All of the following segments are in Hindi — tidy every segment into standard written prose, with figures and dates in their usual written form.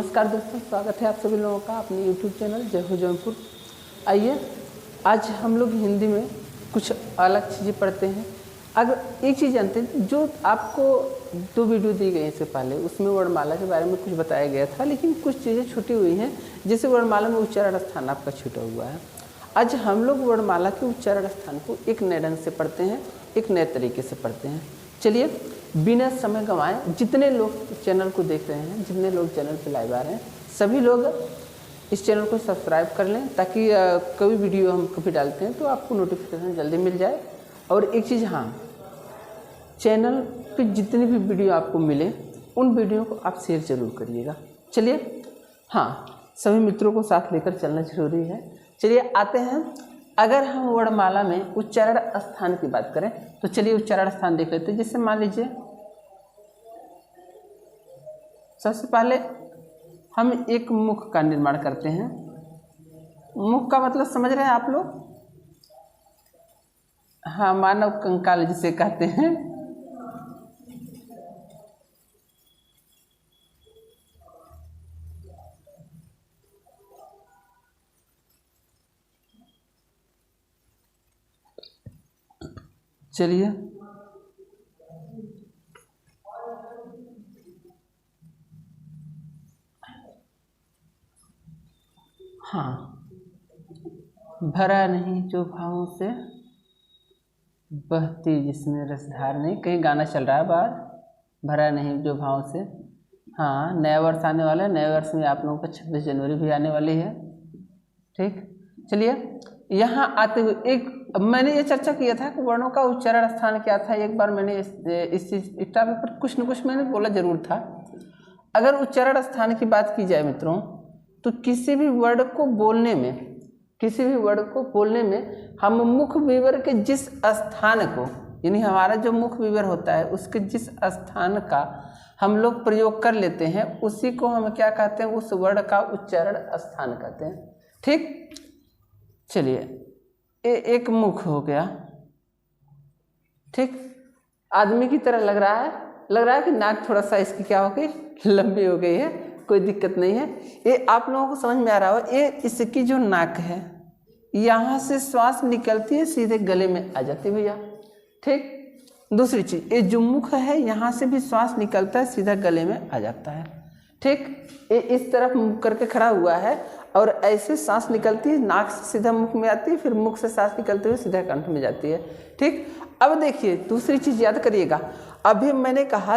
नमस्कार दोस्तों, स्वागत है आप सभी लोगों का अपने YouTube चैनल जय हो जौनपुर। आइए आज हम लोग हिंदी में कुछ अलग चीज़ें पढ़ते हैं। अगर एक चीज़ जानते हैं, जो आपको 2 वीडियो दी गई इससे पहले, उसमें वर्णमाला के बारे में कुछ बताया गया था, लेकिन कुछ चीज़ें छूटी हुई हैं, जैसे वर्णमाला में उच्चारण स्थान आपका छूटा हुआ है। आज हम लोग वर्णमाला के उच्चारण स्थान को एक नए ढंग से पढ़ते हैं, एक नए तरीके से पढ़ते हैं। चलिए बिना समय गंवाए, जितने लोग चैनल को देख रहे हैं, जितने लोग चैनल पे लाइव आ रहे हैं, सभी लोग इस चैनल को सब्सक्राइब कर लें, ताकि कोई वीडियो हम कभी डालते हैं तो आपको नोटिफिकेशन जल्दी मिल जाए। और एक चीज़, हाँ, चैनल पे जितनी भी वीडियो आपको मिले उन वीडियो को आप शेयर ज़रूर करिएगा। चलिए, हाँ, सभी मित्रों को साथ लेकर चलना जरूरी है। चलिए आते हैं, अगर हम वर्णमाला में उच्चारण स्थान की बात करें तो चलिए उच्चारण स्थान देख लेते हैं। जैसे मान लीजिए, सबसे पहले हम एक मुख का निर्माण करते हैं। मुख का मतलब समझ रहे हैं आप लोग? हाँ, मानव कंकाल जिसे कहते हैं। चलिए, हाँ, भरा नहीं जो भावों से, बहती जिसमें रसधार नहीं। कहीं गाना चल रहा है बाहर, भरा नहीं जो भावों से। हाँ, नया वर्ष आने वाला है, नए वर्ष में आप लोगों का 26 जनवरी भी आने वाली है। ठीक, चलिए यहाँ आते हुए एक मैंने ये चर्चा किया था कि वर्णों का उच्चारण स्थान क्या था। एक बार मैंने इस टॉपिक पर कुछ न कुछ मैंने बोला जरूर था। अगर उच्चारण स्थान की बात की जाए मित्रों, तो किसी भी वर्ड को बोलने में हम मुख विवर के जिस स्थान को, यानी हमारा जो मुख विवर होता है उसके जिस स्थान का हम लोग प्रयोग कर लेते हैं, उसी को हम क्या कहते हैं? उस वर्ड का उच्चारण स्थान कहते हैं। ठीक, चलिए एक मुख हो गया। ठीक, आदमी की तरह लग रहा है कि नाक थोड़ा सा इसकी क्या हो गई, लंबी हो गई है। कोई दिक्कत नहीं है, ये आप लोगों को समझ में आ रहा हो। ये इसकी जो नाक है, यहाँ से श्वास निकलती है सीधे गले में आ जाती है भैया। ठीक, दूसरी चीज, ये जो मुख है यहाँ से भी श्वास निकलता है, सीधा गले में आ जाता है। ठीक, ये इस तरफ मुख करके खड़ा हुआ है और ऐसे सांस निकलती है, नाक से सीधा मुख में आती है, फिर मुख से सांस निकलते हुए सीधा कंठ में जाती है। ठीक, अब देखिए दूसरी चीज याद करिएगा। अभी मैंने कहा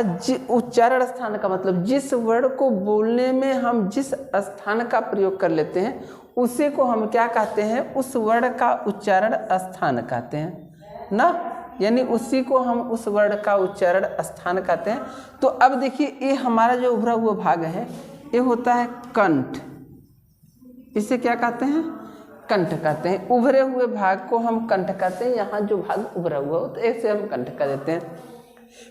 उच्चारण स्थान का मतलब जिस वर्ड को बोलने में हम जिस स्थान का प्रयोग कर लेते हैं, उसी को हम क्या कहते हैं? उस वर्ड का उच्चारण स्थान कहते हैं ना, यानी उसी को हम उस वर्ड का उच्चारण स्थान कहते हैं। तो अब देखिए, ये हमारा जो उभरा हुआ भाग है, ये होता है कंठ। इसे क्या कहते हैं? कंठ कहते हैं। उभरे हुए भाग को हम कंठ कहते हैं। यहाँ जो भाग उभरा हुआ हो तो ऐसे हम कंठ कह देते हैं।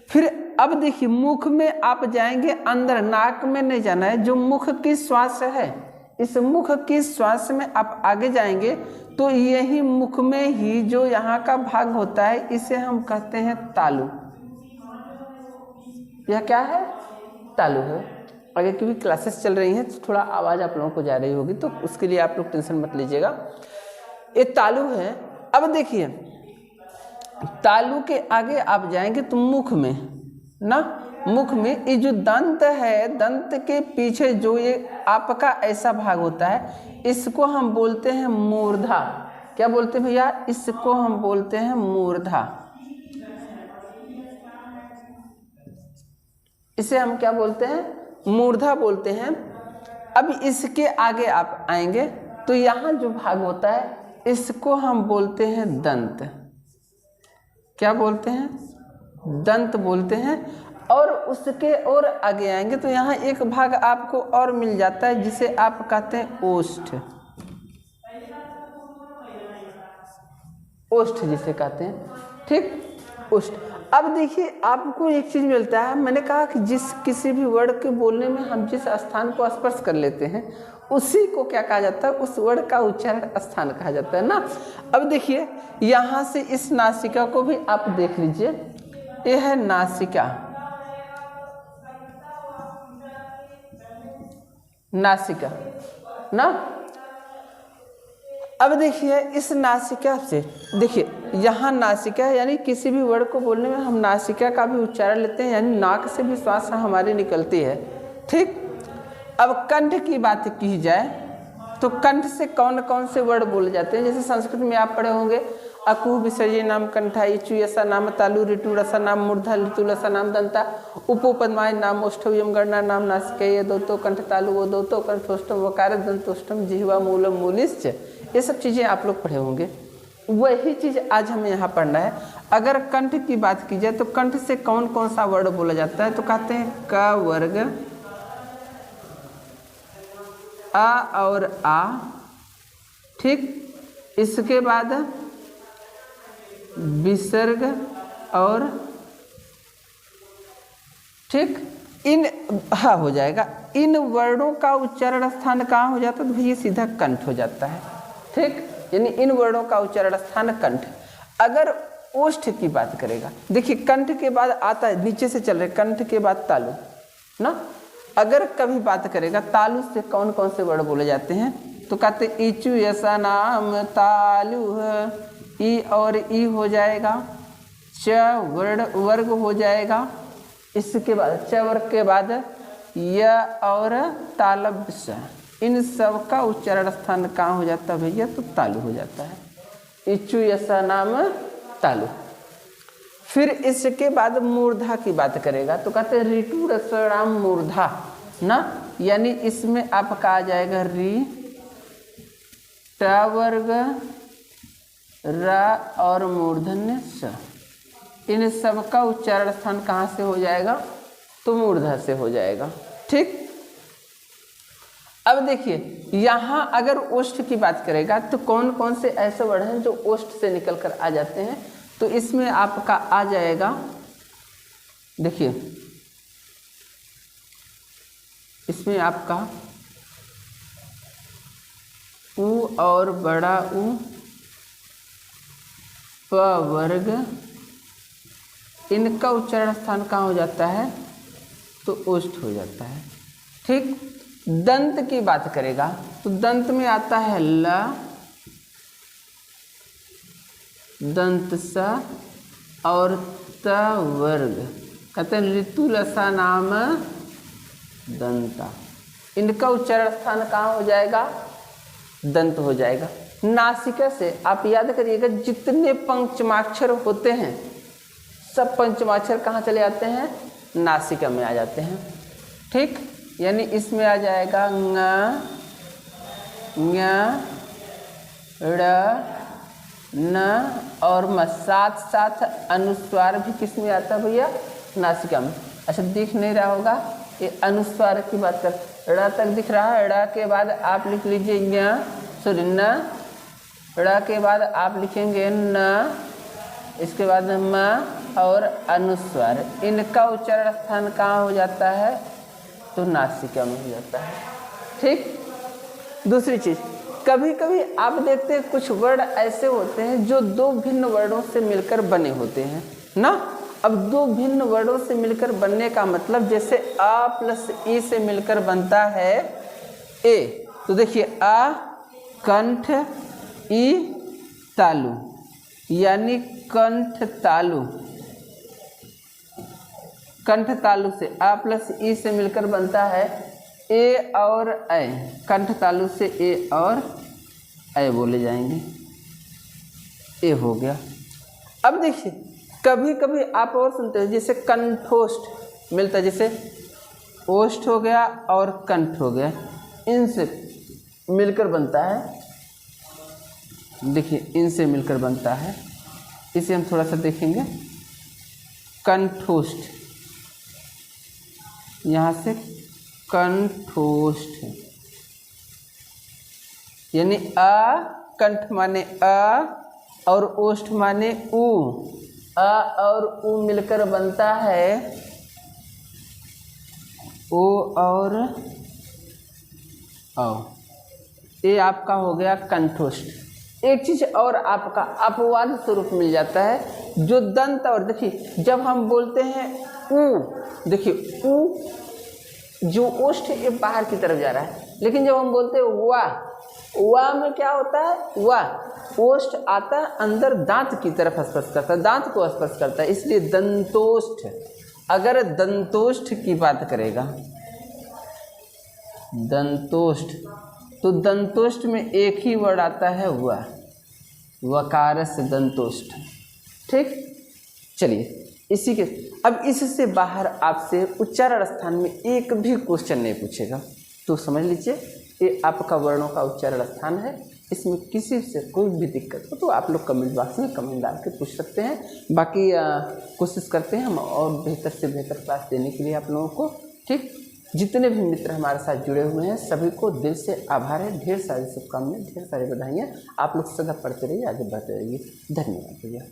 फिर अब देखिए, मुख में आप जाएंगे अंदर, नाक में नहीं जाना है। जो मुख की श्वास है, इस मुख की श्वास में आप आगे जाएंगे तो यही मुख में ही जो यहाँ का भाग होता है, इसे हम कहते हैं तालु। यह क्या है? तालु है। आगे की भी क्लासेस चल रही हैं तो थोड़ा आवाज़ आप लोगों को जा रही होगी, तो उसके लिए आप लोग टेंशन मत लीजिएगा। ये तालु है। अब देखिए, तालु के आगे आप जाएंगे तो मुख में ना, मुख में ये जो दंत है, दंत के पीछे जो ये आपका ऐसा भाग होता है, इसको हम बोलते हैं मूर्धा। क्या बोलते हैं भैया? इसको हम बोलते हैं मूर्धा। इसे हम क्या बोलते हैं? मूर्धा बोलते हैं। अब इसके आगे आप आएंगे तो यहाँ जो भाग होता है, इसको हम बोलते हैं दंत। क्या बोलते हैं? दंत बोलते हैं। और उसके और आगे आएंगे तो यहाँ एक भाग आपको और मिल जाता है, जिसे आप कहते हैं ओष्ठ। ओष्ठ जिसे कहते हैं। ठीक, ओष्ठ। अब देखिए, आपको एक चीज मिलता है। मैंने कहा कि किसी भी वर्ड के बोलने में हम जिस स्थान को स्पर्श कर लेते हैं, उसी को क्या कहा जाता है? उस वर्ड का उच्चारण स्थान कहा जाता है ना। अब देखिए, यहाँ से इस नासिका को भी आप देख लीजिए, यह है नासिका। नासिका ना। अब देखिए इस नासिका से, देखिए यहाँ नासिका यानी किसी भी वर्ड को बोलने में हम नासिका का भी उच्चारण लेते हैं, यानी नाक से भी श्वास हमारी निकलती है। ठीक, अब कंठ की बात की जाए तो कंठ से कौन कौन से वर्ड बोले जाते हैं। जैसे संस्कृत में आप पढ़े होंगे, अकु विसर्जय नाम कंठा, इचु यसा नाम तालु, ऋतु रसा नाम मूर्धा, ऋतु रसा नाम दंता, उपोपदमाय नाम ओष्ठव यम गणना नाम नासिका, ये दो कंठ तालु, वो दो कंठोष्टम वकार दंतोष्टम जिह्वा मूलम मूलिश्च, ये सब चीज़ें आप लोग पढ़े होंगे। वही चीज़ आज हमें यहाँ पढ़ना है। अगर कंठ की बात की जाए तो कंठ से कौन कौन सा वर्ड बोला जाता है, तो कहते हैं क वर्ग, आ और आ। ठीक, इसके बाद विसर्ग और, ठीक, इन हा हो जाएगा। इन वर्णों का उच्चारण स्थान कहाँ हो जाता है, तो भैया सीधा कंठ हो जाता है। ठीक, यानी इन वर्णों का उच्चारण स्थान कंठ। अगर ओष्ठ की बात करेगा, देखिए कंठ के बाद आता है, नीचे से चल रहे, कंठ के बाद तालु ना। अगर कभी बात करेगा तालु से कौन कौन से वर्ड बोले जाते हैं, तो कहते इचु यसा नाम तालु, ई और ई हो जाएगा, च वर्ग हो जाएगा। इसके बाद च वर्ग के बाद य और तालव्य स, इन सब का उच्चारण स्थान कहाँ हो जाता है भैया, तो तालु हो जाता है। इचु यसा नाम तालु। फिर इसके बाद मूर्धा की बात करेगा तो कहते हैं ऋतु रसणाम मूर्धा ना, यानी इसमें आपका आ जाएगा री, ट वर्ग, रा और मूर्धन्य स। इन सब का उच्चारण स्थान कहाँ से हो जाएगा, तो मूर्धा से हो जाएगा। ठीक, अब देखिए यहाँ अगर ओष्ठ की बात करेगा तो कौन कौन से ऐसे वर्ड हैं जो ओष्ठ से निकल कर आ जाते हैं, तो इसमें आपका आ जाएगा, देखिए इसमें आपका उ और बड़ा उ, प वर्ग, इनका उच्चारण स्थान कहाँ हो जाता है, तो ओष्ठ हो जाता है। ठीक, दंत की बात करेगा तो दंत में आता है ल, दंत सा और त वर्ग, कहते हैं ऋतु लसा नाम दंता। इनका उच्चारण स्थान कहाँ हो जाएगा, दंत हो जाएगा। नासिका से आप याद करिएगा जितने पंचमाक्षर होते हैं सब पंचमाक्षर कहाँ चले जाते हैं, नासिका में आ जाते हैं। ठीक, यानी इसमें आ जाएगा ङ, ञ, ड़, न और म। साथ साथ अनुस्वार भी किस में आता है भैया, नासिका में। अच्छा दिख नहीं रहा होगा, ये अनुस्वार की बात कर, ड़ तक दिख रहा है, ड़ के बाद आप लिख लीजिए ञ, सॉरी न, ड़ के बाद आप लिखेंगे न, इसके बाद म और अनुस्वार, इनका उच्चारण स्थान कहाँ हो जाता है, तो नासिका में हो जाता है। ठीक, दूसरी चीज, कभी कभी आप देखते हैं कुछ वर्ड ऐसे होते हैं जो दो भिन्न वर्डों से मिलकर बने होते हैं ना। अब दो भिन्न वर्डों से मिलकर बनने का मतलब, जैसे आ प्लस ई से मिलकर बनता है ए, तो देखिए आ कंठ, ई तालु, यानी कंठ तालु। कंठ तालु से आ प्लस ई से मिलकर बनता है ए और ऐ, कंठ तालु से ए और ऐ बोले जाएंगे, ए हो गया। अब देखिए कभी कभी आप और सुनते हैं जैसे कंठोष्ठ मिलता है, जैसे ओष्ठ हो गया और कंठ हो गया, इनसे मिलकर बनता है, देखिए इनसे मिलकर बनता है। इसे हम थोड़ा सा देखेंगे, कंठोष्ठ, यहाँ से कंठोष्ठ, यानी आ, कंठ माने आ और ओष्ठ माने उ, आ और उ मिलकर बनता है ओ और औ। ये आपका हो गया कंठोष्ठ। एक चीज और आपका अपवाद स्वरूप मिल जाता है, जो दंत और, देखिए जब हम बोलते हैं उ, देखिए उ जो ओष्ठ ये बाहर की तरफ जा रहा है, लेकिन जब हम बोलते हैं वा में क्या होता है, वा ओष्ठ आता है अंदर दांत की तरफ स्पर्श करता है, दांत को स्पर्श करता है, इसलिए दंतोष्ठ। अगर दंतोष्ठ की बात करेगा दंतोष्ठ, तो दंतोष्ठ में एक ही वर्ड आता है वा, वकार से दंतोष्ठ। ठीक, चलिए इसी के अब इससे बाहर आपसे उच्चारण स्थान में एक भी क्वेश्चन नहीं पूछेगा, तो समझ लीजिए ये आपका वर्णों का उच्चारण स्थान है। इसमें किसी से कोई भी दिक्कत हो तो आप लोग कमेंट बॉक्स में कमेंट डाल के पूछ सकते हैं। बाकी कोशिश करते हैं हम और बेहतर से बेहतर क्लास देने के लिए आप लोगों को। ठीक, जितने भी मित्र हमारे साथ जुड़े हुए हैं सभी को दिल से आभार है, ढेर सारी शुभकामनाएं, ढेर सारी बधाइयाँ। आप लोग सदा पढ़ते रहिए, आगे बढ़ते रहिए। धन्यवाद भैया।